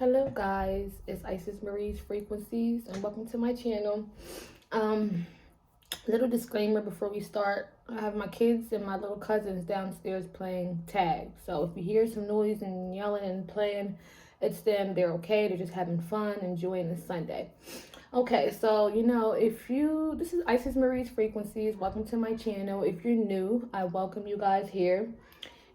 Hello guys, it's Isis Marie's Frequencies and welcome to my channel. Little disclaimer before we start. I have my kids and my little cousins downstairs playing tag. So if you hear some noise and yelling and playing, it's them. They're okay. They're just having fun, enjoying the Sunday. Okay, so this is Isis Marie's Frequencies. Welcome to my channel. If you're new, I welcome you guys here.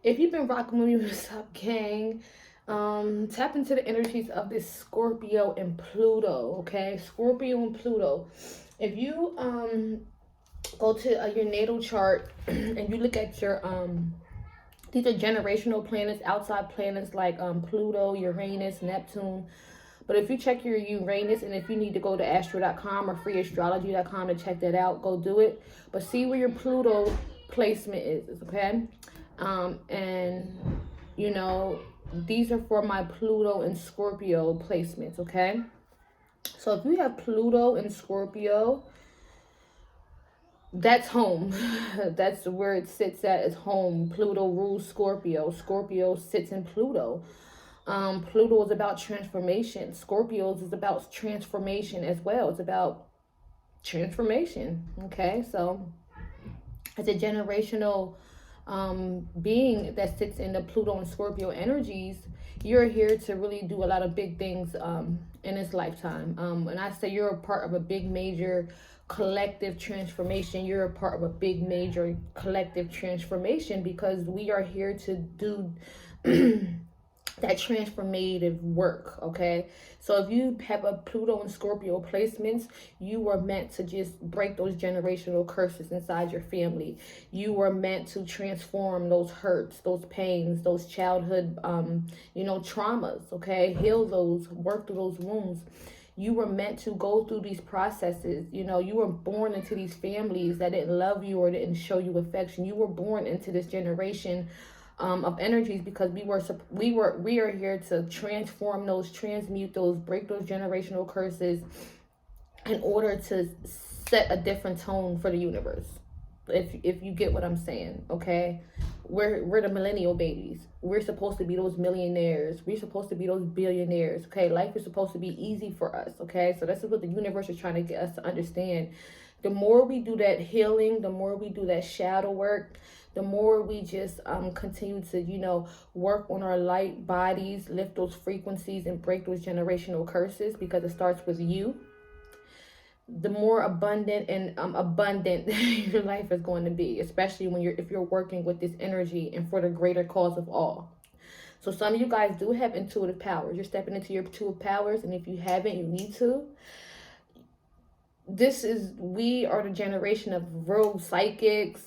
If you've been rocking with me, what's up, gang? Tap into the energies of this Scorpio and Pluto, okay? Scorpio and Pluto. If you go to your natal chart and you look at your these are generational planets, outside planets like Pluto, Uranus, Neptune. But if you check your Uranus, and if you need to go to astro.com or freeastrology.com to check that out, go do it. But see where your Pluto placement is, okay? And you know, these are for my Pluto and Scorpio placements, okay? So if you have Pluto and Scorpio, that's home. That's where it sits at, is home. Pluto rules Scorpio. Scorpio sits in Pluto. Pluto is about transformation. Scorpio is about transformation as well. It's about transformation, okay? So it's a generational being that sits in the Pluto and Scorpio energies. You're here to really do a lot of big things in this lifetime. And I say you're a part of a big major collective transformation. You're a part of a big major collective transformation because we are here to do that transformative work, okay? So if you have a Pluto and Scorpio placements, you were meant to just break those generational curses inside your family. You were meant to transform those hurts, those pains, those childhood, traumas, okay? Heal those, work through those wounds. You were meant to go through these processes. You know, you were born into these families that didn't love you or didn't show you affection. You were born into this generation of energies because we are here to transform those, transmute those, break those generational curses in order to set a different tone for the universe. If you get what I'm saying, okay? We're the millennial babies. We're supposed to be those millionaires. We're supposed to be those billionaires, okay? Life is supposed to be easy for us, okay? So this is what the universe is trying to get us to understand. The more we do that healing, the more we do that shadow work, the more we just continue to, work on our light bodies, lift those frequencies and break those generational curses, because it starts with you. The more abundant and abundant your life is going to be, especially if you're working with this energy and for the greater cause of all. So some of you guys do have intuitive powers. You're stepping into your intuitive powers, and if you haven't, you need to. We are the generation of real psychics,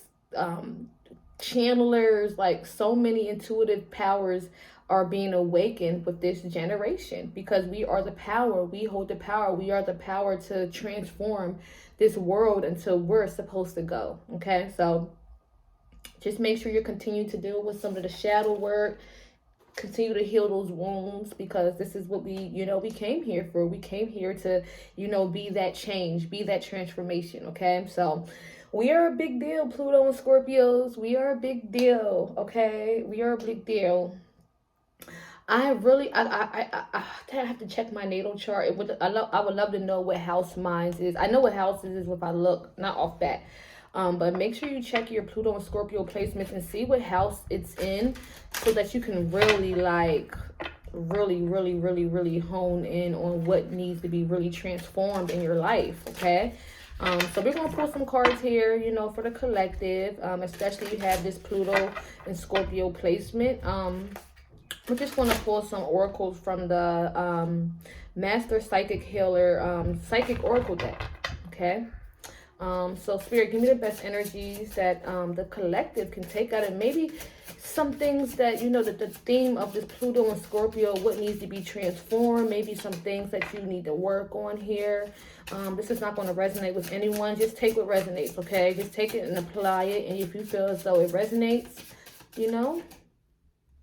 channelers. Like, so many intuitive powers are being awakened with this generation, because we are the power. We hold the power. We are the power to transform this world until we're supposed to go, okay? So just make sure you're continuing to deal with some of the shadow work, continue to heal those wounds, because this is what we came here for. We came here to, be that change, be that transformation, okay? So we are a big deal, Pluto and Scorpios. We are a big deal, okay? We are a big deal. I have to check my natal chart. I would love to know what house mine is. I know what house it is if I look, not off that. But make sure you check your Pluto and Scorpio placements and see what house it's in, so that you can really really hone in on what needs to be really transformed in your life, okay? So we're going to pull some cards here, for the collective, especially if you have this Pluto and Scorpio placement. We're just going to pull some oracles from the Master Psychic Healer Psychic Oracle deck, okay? So Spirit, give me the best energies that the collective can take out, and maybe some things that, the theme of this Pluto and Scorpio, what needs to be transformed, maybe some things that you need to work on here. This is not going to resonate with anyone. Just take what resonates, okay? Just take it and apply it, and if you feel as though it resonates,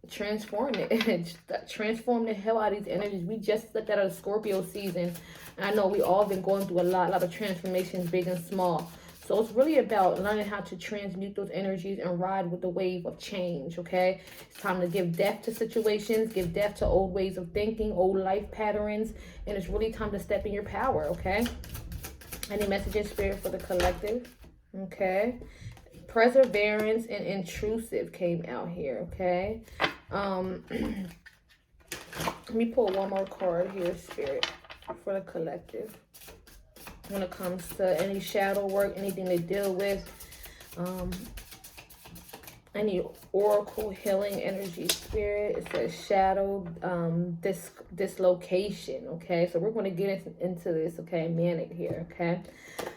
transform it. Transform the hell out of these energies. We just stepped out of the Scorpio season. And I know we all been going through a lot of transformations, big and small. So it's really about learning how to transmute those energies and ride with the wave of change, okay? It's time to give depth to situations, give depth to old ways of thinking, old life patterns, and it's really time to step in your power, okay? Any messages, Spirit, for the collective? Okay. Perseverance and intrusive came out here, okay? Let me pull one more card here, Spirit, for the collective. When it comes to any shadow work, anything to deal with, any oracle healing energy, Spirit. It says shadow dislocation, okay? So we're going to get into this, okay? Manic here, okay?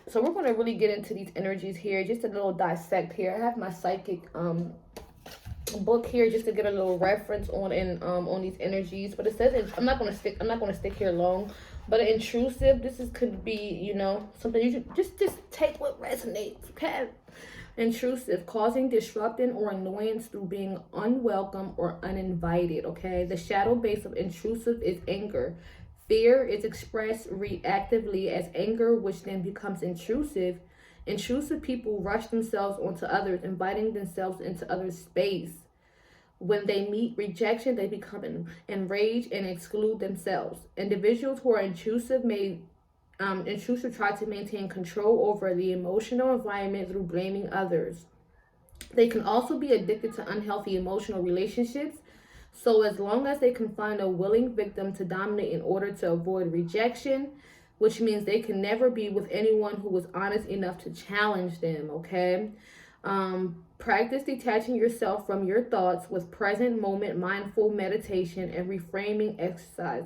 So we're going to really get into these energies here, just a little dissect here. I have my psychic book here just to get a little reference on these energies, but it says I'm not going to stick here long. But intrusive, could be, you know, something you should just take what resonates, okay? Intrusive, causing disruption or annoyance through being unwelcome or uninvited, okay? The shadow base of intrusive is anger. Fear is expressed reactively as anger, which then becomes intrusive. Intrusive people rush themselves onto others, inviting themselves into others' space. When they meet rejection, they become enraged and exclude themselves. Individuals who are intrusive try to maintain control over the emotional environment through blaming others. They can also be addicted to unhealthy emotional relationships. So as long as they can find a willing victim to dominate in order to avoid rejection, which means they can never be with anyone who is honest enough to challenge them, okay? Practice detaching yourself from your thoughts with present moment mindful meditation and reframing exercise.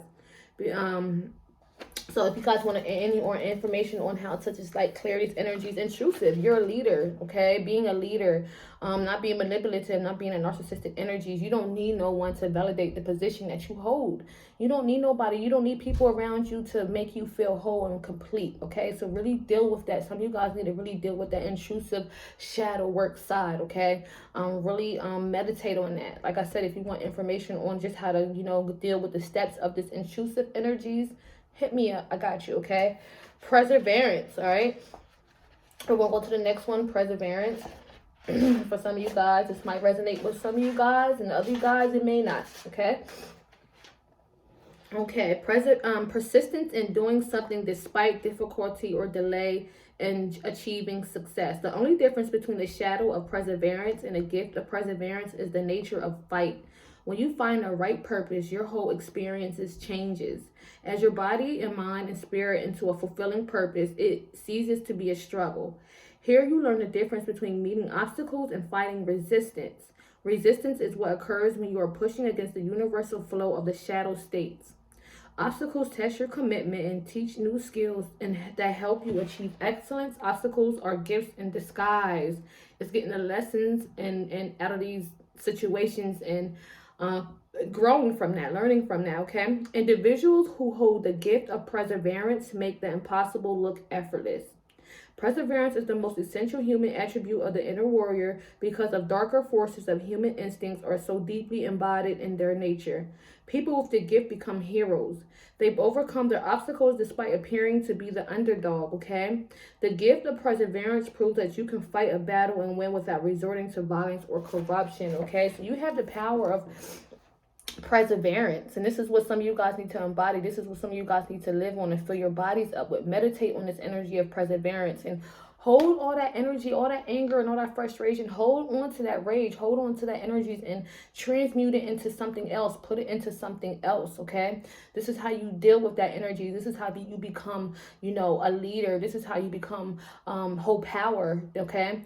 So if you guys want any more information on how to just like clear these energies, intrusive, you're a leader, okay? Being a leader, not being manipulative, not being a narcissistic energies. You don't need no one to validate the position that you hold. You don't need nobody. You don't need people around you to make you feel whole and complete, okay? So really deal with that. Some of you guys need to really deal with that intrusive shadow work side, okay? Really meditate on that. Like I said, if you want information on just how to, you know, deal with the steps of this intrusive energies, hit me up. I got you, okay? Perseverance, all right? We're going to go to the next one, perseverance. For some of you guys, this might resonate with some of you guys, and other you guys, it may not, okay? Okay, persistence in doing something despite difficulty or delay in achieving success. The only difference between the shadow of perseverance and a gift of perseverance is the nature of fight. When you find the right purpose, your whole experiences changes. As your body and mind and spirit into a fulfilling purpose, it ceases to be a struggle. Here you learn the difference between meeting obstacles and fighting resistance. Resistance is what occurs when you are pushing against the universal flow of the shadow states. Obstacles test your commitment and teach new skills and that help you achieve excellence. Obstacles are gifts in disguise. It's getting the lessons and out of these situations and growing from that, learning from that, okay? Individuals who hold the gift of perseverance make the impossible look effortless. Perseverance is the most essential human attribute of the inner warrior because of darker forces of human instincts are so deeply embodied in their nature. People with the gift become heroes. They've overcome their obstacles despite appearing to be the underdog, okay? The gift of perseverance proves that you can fight a battle and win without resorting to violence or corruption, okay? So you have the power of perseverance, and this is what some of you guys need to embody. This is what some of you guys need to live on and fill your bodies up with. Meditate on this energy of perseverance and hold all that energy, all that anger and all that frustration. Hold on to that rage, hold on to that energies and transmute it into something else. Put it into something else, okay? This is how you deal with that energy. This is how you become, you know, a leader. This is how you become whole power, okay?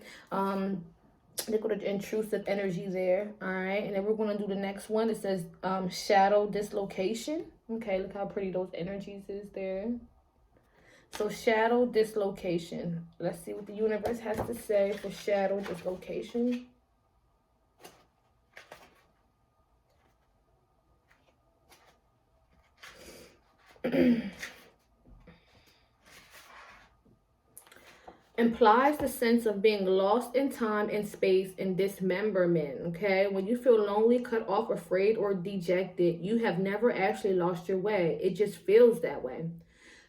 Look at the intrusive energy there. All right, and then we're going to do the next one. It says shadow dislocation. Okay, look how pretty those energies is there. So shadow dislocation. Let's see what the universe has to say for shadow dislocation. Implies the sense of being lost in time and space and dismemberment, okay? When you feel lonely, cut off, afraid, or dejected, you have never actually lost your way. It just feels that way.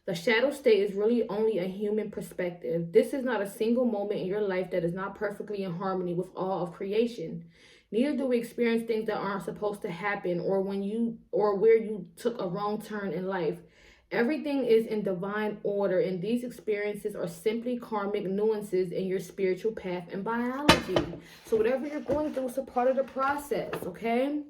The shadow state is really only a human perspective. This is not a single moment in your life that is not perfectly in harmony with all of creation. Neither do we experience things that aren't supposed to happen, or where you took a wrong turn in life. Everything is in divine order, and these experiences are simply karmic nuances in your spiritual path and biology. So whatever you're going through is a part of the process, okay?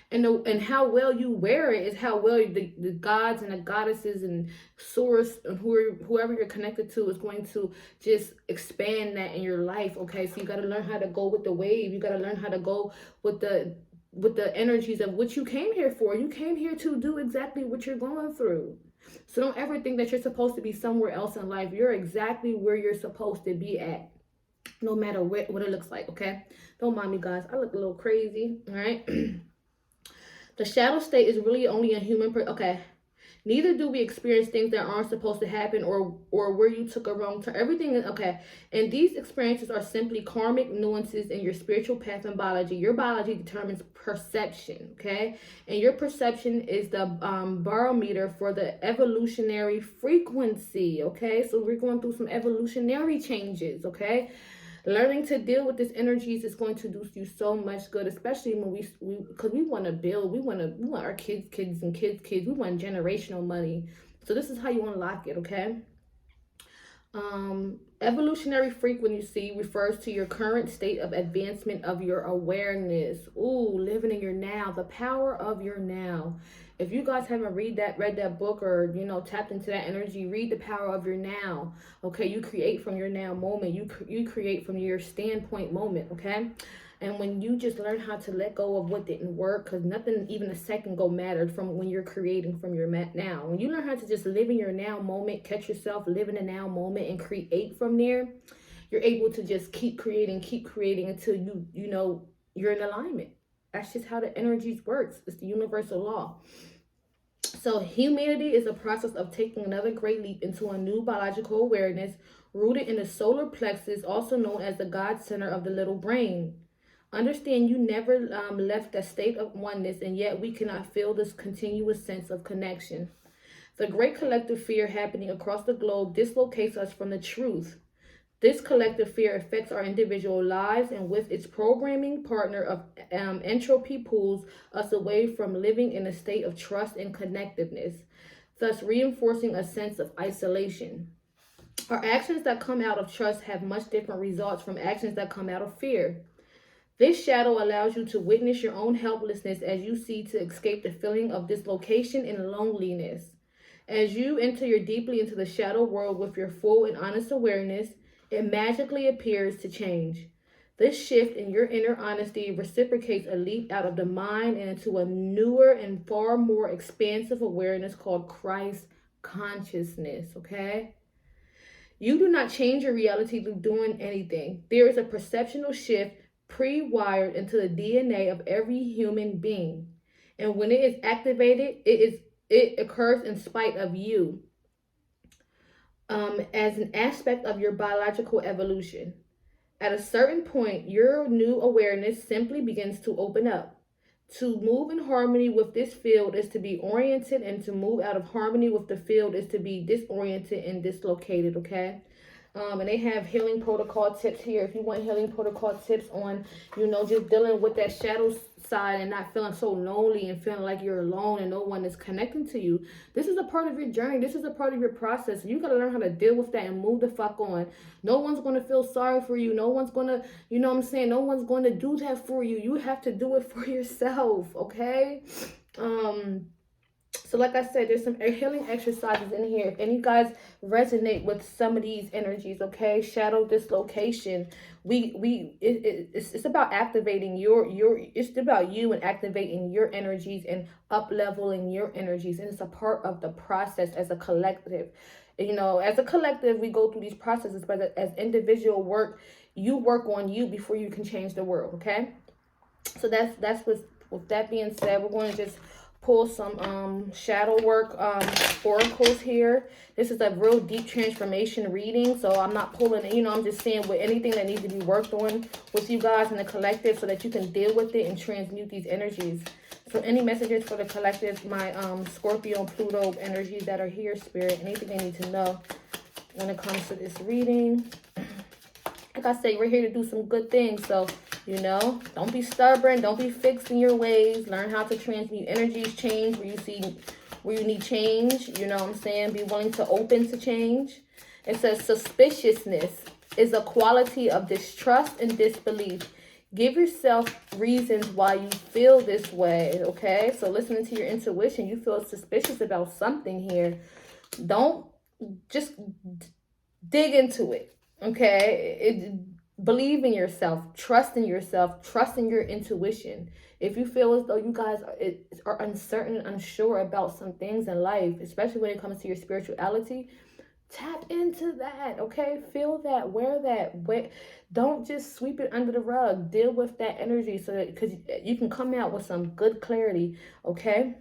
And how well you wear it is how well the gods and the goddesses and source and whoever you're connected to is going to just expand that in your life, okay? So you got to learn how to go with the wave. You got to learn how to go with the energies of what you came here for. You came here to do exactly what you're going through. So don't ever think that you're supposed to be somewhere else in life. You're exactly where you're supposed to be at, no matter what it looks like, okay? Don't mind me, guys. I look a little crazy, all right? The shadow state is really only a human, okay. Neither do we experience things that aren't supposed to happen or where you took a wrong turn. Everything is, okay. And these experiences are simply karmic nuances in your spiritual path and biology. Your biology determines perception, okay? And your perception is the barometer for the evolutionary frequency, okay? So we're going through some evolutionary changes, okay? Learning to deal with these energies is going to do you so much good, especially when because we want to build, we want our kids, we want generational money. So this is how you unlock it, okay? Evolutionary frequency refers to your current state of advancement of your awareness. Ooh, living in your now, the power of your now. If you guys haven't read that book or, tapped into that energy, read The Power of Your Now. Okay, you create from your now moment. You create from your standpoint moment, okay? And when you just learn how to let go of what didn't work, because nothing even a second ago mattered from when you're creating from your now. When you learn how to just live in your now moment, catch yourself, live in the now moment and create from there, you're able to just keep creating until you're in alignment. That's just how the energies works. It's the universal law. So humanity is a process of taking another great leap into a new biological awareness rooted in the solar plexus, also known as the God center of the little brain. Understand you never left that state of oneness, and yet we cannot feel this continuous sense of connection. The great collective fear happening across the globe dislocates us from the truth. This collective fear affects our individual lives, and with its programming partner of entropy pulls us away from living in a state of trust and connectiveness, thus reinforcing a sense of isolation. Our actions that come out of trust have much different results from actions that come out of fear. This shadow allows you to witness your own helplessness as you seek to escape the feeling of dislocation and loneliness. As you enter deeply into the shadow world with your full and honest awareness, it magically appears to change. This shift in your inner honesty reciprocates a leap out of the mind and into a newer and far more expansive awareness called Christ consciousness, okay? You do not change your reality through doing anything. There is a perceptual shift pre-wired into the DNA of every human being. And when it is activated, it occurs in spite of you. As an aspect of your biological evolution. At a certain point, your new awareness simply begins to open up. To move in harmony with this field is to be oriented, and to move out of harmony with the field is to be disoriented and dislocated, okay? And they have healing protocol tips here. If you want healing protocol tips on, just dealing with that shadow side and not feeling so lonely and feeling like you're alone and no one is connecting to you. This is a part of your journey. This is a part of your process. You got to learn how to deal with that and move the fuck on. No one's going to feel sorry for you. No one's going to, no one's going to do that for you. You have to do it for yourself, okay? So like I said, there's some healing exercises in here. If any guys resonate with some of these energies, okay? Shadow dislocation. It's about activating it's about you and activating your energies and up-leveling your energies. And it's a part of the process as a collective. As a collective, we go through these processes, but as individual work, you work on you before you can change the world, okay? So that's with that being said, we're going to just pull some shadow work oracles here. This is a real deep transformation reading, so I'm not pulling, I'm just saying with anything that needs to be worked on with you guys in the collective so that you can deal with it and transmute these energies. So any messages for the collective, my Scorpio and Pluto energies that are here, Spirit, anything they need to know when it comes to this reading. Like I say, we're here to do some good things. So, you know, don't be stubborn. Don't be fixed in your ways. Learn how to transmute energies, change where you need change. You know what I'm saying? Be willing to open to change. It says suspiciousness is a quality of distrust and disbelief. Give yourself reasons why you feel this way, okay? So listening to your intuition, you feel suspicious about something here. Don't just dig into it, okay? Believe in yourself, trust in your intuition. If you feel as though you guys are uncertain and unsure about some things in life, especially when it comes to your spirituality, tap into that, okay? Feel that, wear that. Don't just sweep it under the rug. Deal with that energy so that, because you can come out with some good clarity, okay?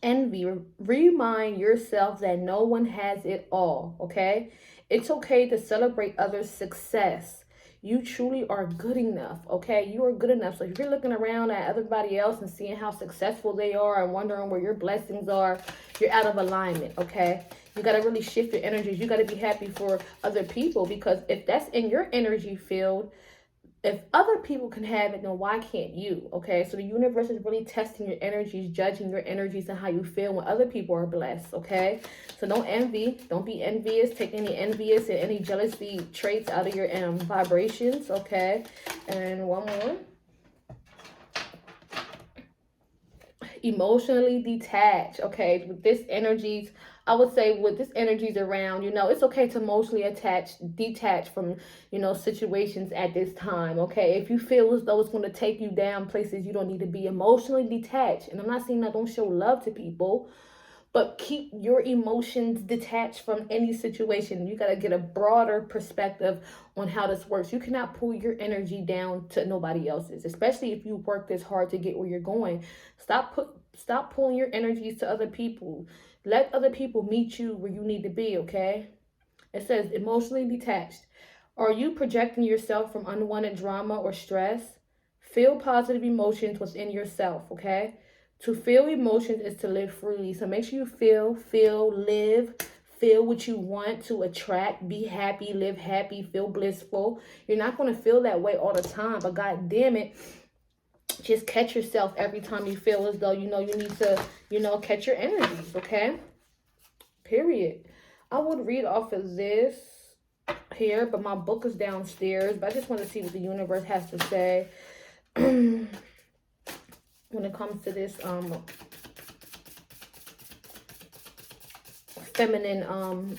Envy. Remind yourself that no one has it all, okay? It's okay to celebrate others' success. You truly are good enough, okay? You are good enough. So if you're looking around at everybody else and seeing how successful they are and wondering where your blessings are, you're out of alignment, okay? You got to really shift your energies. You got to be happy for other people, because if that's in your energy field, if other people can have it, then why can't you? Okay, so the universe is really testing your energies, judging your energies and how you feel when other people are blessed. Okay, so don't envy, don't be envious. Take any envious and any jealousy traits out of your vibrations. Okay, and one more. Emotionally detached. Okay, with this energies, I would say with this energies around, you know, it's okay to emotionally detach from, you know, situations at this time. Okay, if you feel as though it's going to take you down places you don't need to be, emotionally detached. And I'm not saying that don't show love to people, but keep your emotions detached from any situation. You got to get a broader perspective on how this works. You cannot pull your energy down to nobody else's, especially if you work this hard to get where you're going. Stop pulling your energies to other people. Let other people meet you where you need to be, okay? It says emotionally detached. Are you projecting yourself from unwanted drama or stress? Feel positive emotions within yourself, okay? To feel emotions is to live freely. So make sure you live, feel what you want to attract, be happy, live happy, feel blissful. You're not going to feel that way all the time, but God damn it, just catch yourself every time you feel as though, you know, you need to, you know, catch your energies, okay? Period. I would read off of this here, but my book is downstairs, but I just want to see what the universe has to say when it comes to this feminine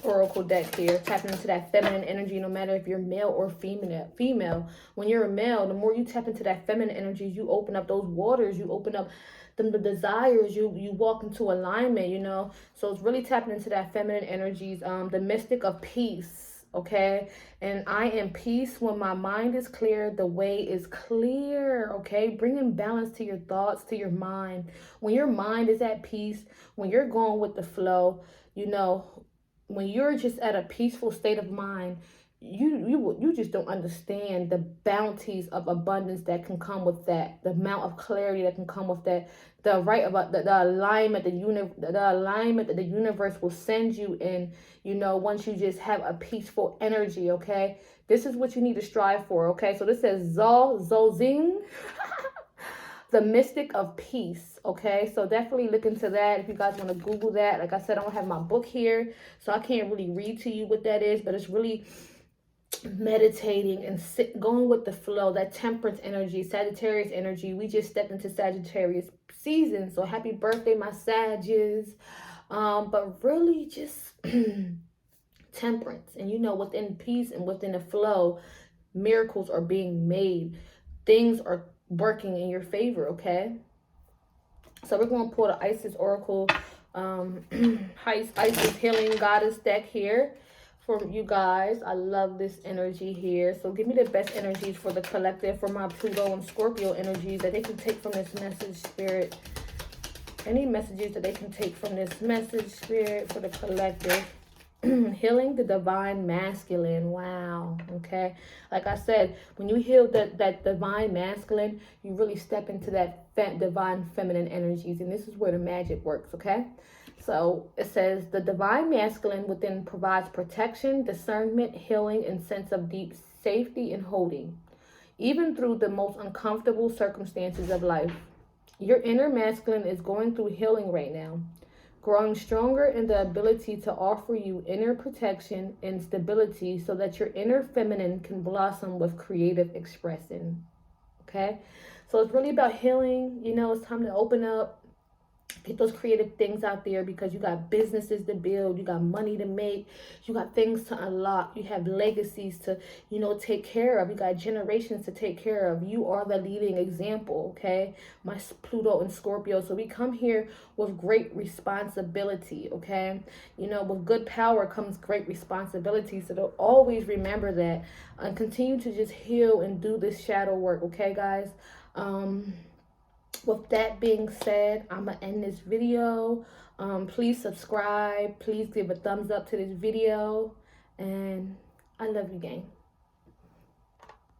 oracle deck here. Tapping into that feminine energy, no matter if you're male or female. When you're a male, the more you tap into that feminine energy, you open up those waters, you open up the desires, you walk into alignment, you know. So it's really tapping into that feminine energies, the mystic of peace, okay? And I am peace when my mind is clear, the way is clear, okay? Bringing balance to your thoughts, to your mind. When your mind is at peace, when you're going with the flow, you know, when you're just at a peaceful state of mind, you just don't understand the bounties of abundance that can come with that, the amount of clarity that can come with that, the right about the alignment, the alignment that the universe will send you in, you know, once you just have a peaceful energy, okay? This is what you need to strive for, okay? So this says Zozing, the mystic of peace, okay? So definitely look into that if you guys want to Google that. Like I said, I don't have my book here, so I can't really read to you what that is, but it's really meditating and going with the flow, that temperance energy, Sagittarius energy. We just stepped into Sagittarius season, so happy birthday, my Sagittarius. But really just temperance, and you know, within peace and within the flow, miracles are being made, things are working in your favor, okay? So we're going to pull the Isis Oracle, Isis Healing Goddess deck here for you guys. I love this energy here. So give me the best energies for the collective, for my Pluto and Scorpio energies that they can take from this message, Spirit. Any messages that they can take from this message, Spirit, for the collective. Healing the divine masculine. Wow. Okay, like I said, when you heal that divine masculine, you really step into that divine feminine energies, and this is where the magic works, okay? So it says the divine masculine within provides protection, discernment, healing, and sense of deep safety and holding, even through the most uncomfortable circumstances of life. Your inner masculine is going through healing right now, growing stronger in the ability to offer you inner protection and stability so that your inner feminine can blossom with creative expression. Okay? So it's really about healing. You know, it's time to open up, get those creative things out there, because you got businesses to build, you got money to make, you got things to unlock, you have legacies to, you know, take care of, you got generations to take care of. You are the leading example, okay? My Pluto and Scorpio. So we come here with great responsibility, okay? You know, with good power comes great responsibility. So to always remember that and continue to just heal and do this shadow work, okay, guys? With that being said, I'm going to end this video. Please subscribe. Please give a thumbs up to this video. And I love you, gang.